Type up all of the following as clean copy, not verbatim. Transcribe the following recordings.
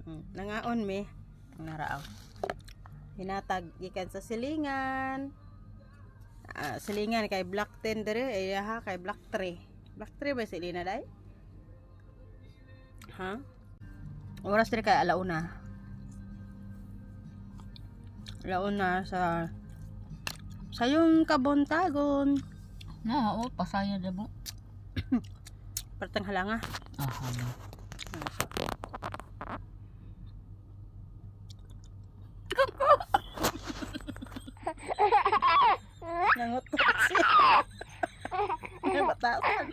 Nangaon mi. Naraaw. Hinatag gikan sa silingan. Silingan kay Black 10 dire, ha kay Black 3. Black 3 ba silina day? Ha? Oras dire kay alauna. Alauna sa sayong kabuntagon. Na, pasaya na mo. Partang halanga. Hala. Nangutot siya. May batasan.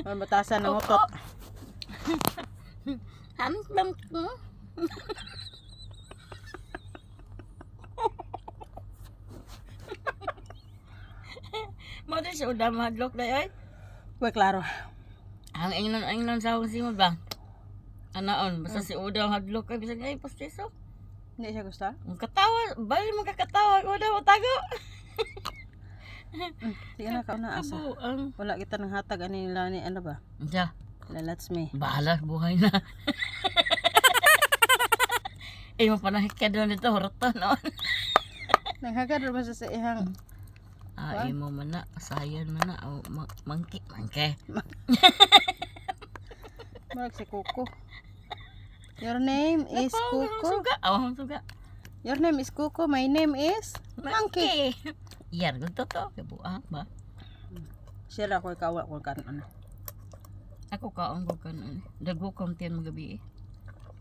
May batasan nangutot. Hamlam ko. Mo din siya udah mahadlok na ay. Uy, klaro. Ang ingnon sa akong simod ba? Anaon, basta si Uda ang hadlok kay bisag ay pastiso. Hindi siya gusto? Ang katawa, bali magkakatawa Uda mo tago. Sige na, kauna asa. Ang Wala kita nang hatag ani nila ni ano ba? ja, Lalats me. bahala buhay na. Eh mo panahit ka doon dito horto noon. Nanghagad rin ba sa ihang Ay mo man na, sayan man na, mangke. marag si Kuko. Your name is Kuko. Suga. Your name is Kuko. My name is Monkey. Iyar, gusto to. Kabuang ba? Siya ra ko ikaw ko kan ano. Ako kaong ko kan ano. Dago konten magabi eh.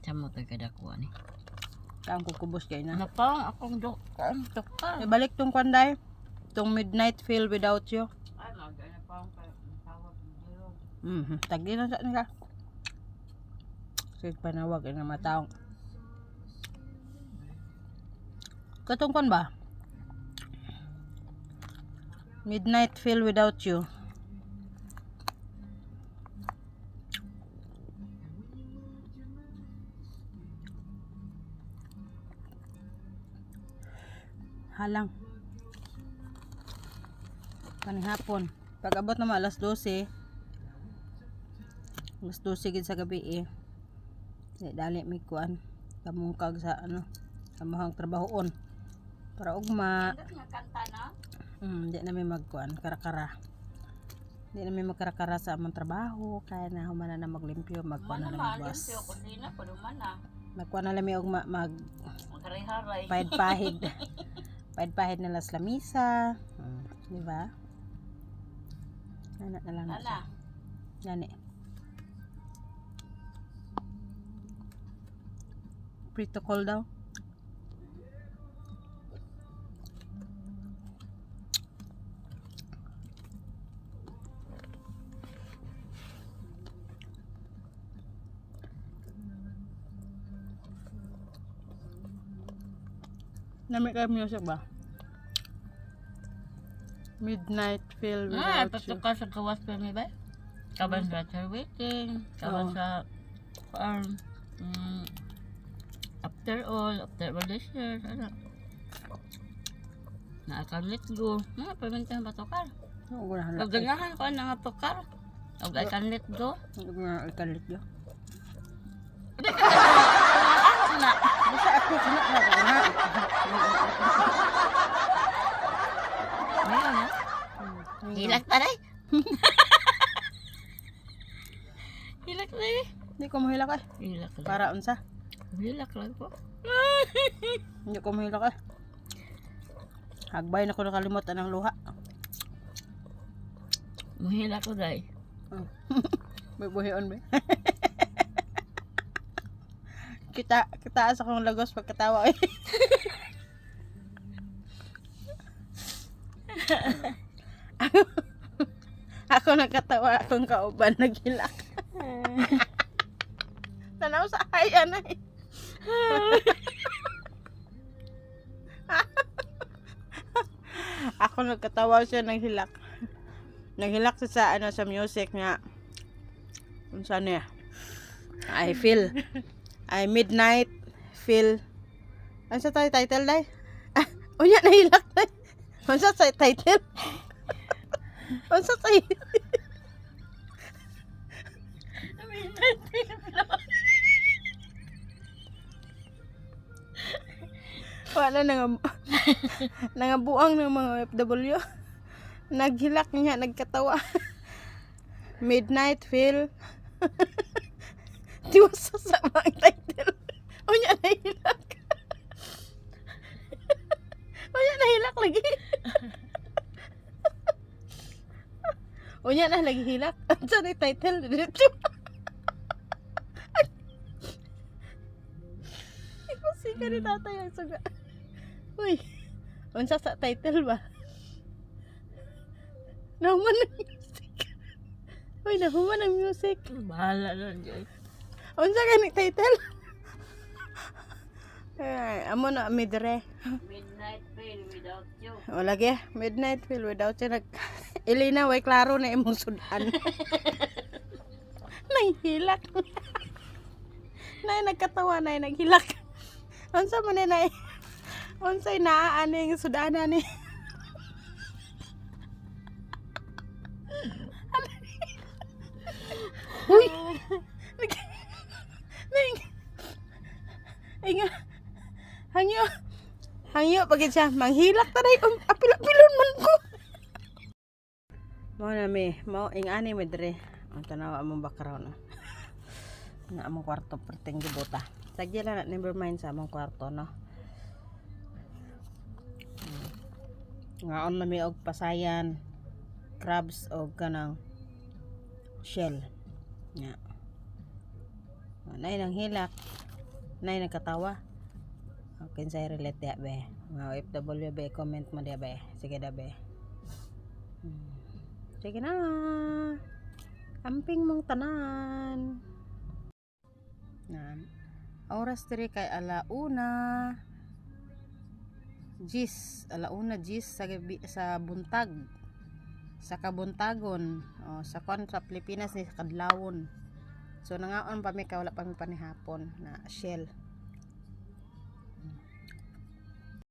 Samo to kadakuha ni. Kaang ko kubos kay na. Ano pa? Akong kaong pa. Balik tong kwanday. Tong midnight feel without you. Ay, magana pa akong tawag ng Tagdi na sa nila. Sige panawag ang mga taong. Katong kwan ba? Midnight feel without you. Halang. Kaning hapon. Pag abot na alas 12. Alas 12 gid sa gabi eh. Dali mi kuan. Kamungkag sa ano. Kamahang trabahoon. Para ugma. kanta na? Di na may magkuan. Karakara. Di na may magkarakara sa among trabaho. Kaya na humana na maglimpyo. Magkuan na lang magbuwas. Magkuan na lang may ugma. Magharay-haray. Pahid-pahid. Pahid-pahid na las lamisa. Di ba? Anak na lang na siya. Gani. Protocol daw. Namit kayo music ba? Midnight feel without you. Pagtuka sa kawas ko ni ba? Kaban sa waiting. Kaban sa after all this year, ano? Naakan let go. Pamintahan ba tokar? Oo, wala halak. Pag ganahan ko na nga tokar. Pag I can let go. Huwag na ikalit yun. Ano na? Basta ako, sinak na ako na. Ngayon, ha? Hilak pa rin. Hilak na eh. Hindi ko mahilak eh. Hilak lang. Para unsa? Hilak lang po. Hindi ko mahilak eh. Hagbay na ko nakalimutan ng luha. Mahilak ko dahil. May buhion ba? kita asa kong lagos pagkatawa eh. Ako nagkatawa akong kauban naghilak. Tanaw sa ayan eh. Ako nagkatawa siya naghilak. Naghilak siya sa ano sa music nga. Unsa niya? I feel midnight feel. Ano sa title day? Unya nahilak day. Unsa sa title? Unsa sa Wala nangabuang ng mga OFW. Naghilak niya, nagkatawa. Midnight Phil. Tiwasa sa mga title. Unya nahilak. Unya nahilak lagi. Unya na lagi hilak. Ang sa title dito. Sige ni tatay ang suga. Uy, unsa sa title ba? Nahuman ng music. Uy, nahuman ng music. Bahala na dyan. Unsa ka ni title? Ay, amo na midre. Midnight Phil without you. O lagi, Midnight Phil without you. Ilina, way klaro na imong sudan. Nahihilak. Nay, nagkatawa na, naghilak. Unsa man na unsay naaani ang sudana ni. Uy. Inga. Hangyo pagid siya manghilak taray apil-apilon man ko. Mao na mi, mao ingani mi dire. Ang tanawa among background. Nga among kwarto perting gibota. Sagya lang na never mind sa among kwarto, no. Ngaon na mi og pasayan, crabs og kanang shell. Nya. Nay nang hilak, nay nagkatawa. Okay, say relate ya be. Mga OFW be, comment mo dia be. Sige da be. Sige na. Amping mong tanan. Nan. Oras diri kay alauna 10 sa gabi, sa buntag, sa kabuntagon, sa kon sa Pilipinas ni kadlawon. So nangaon pa mi kay wala pa mi panihapon na shell.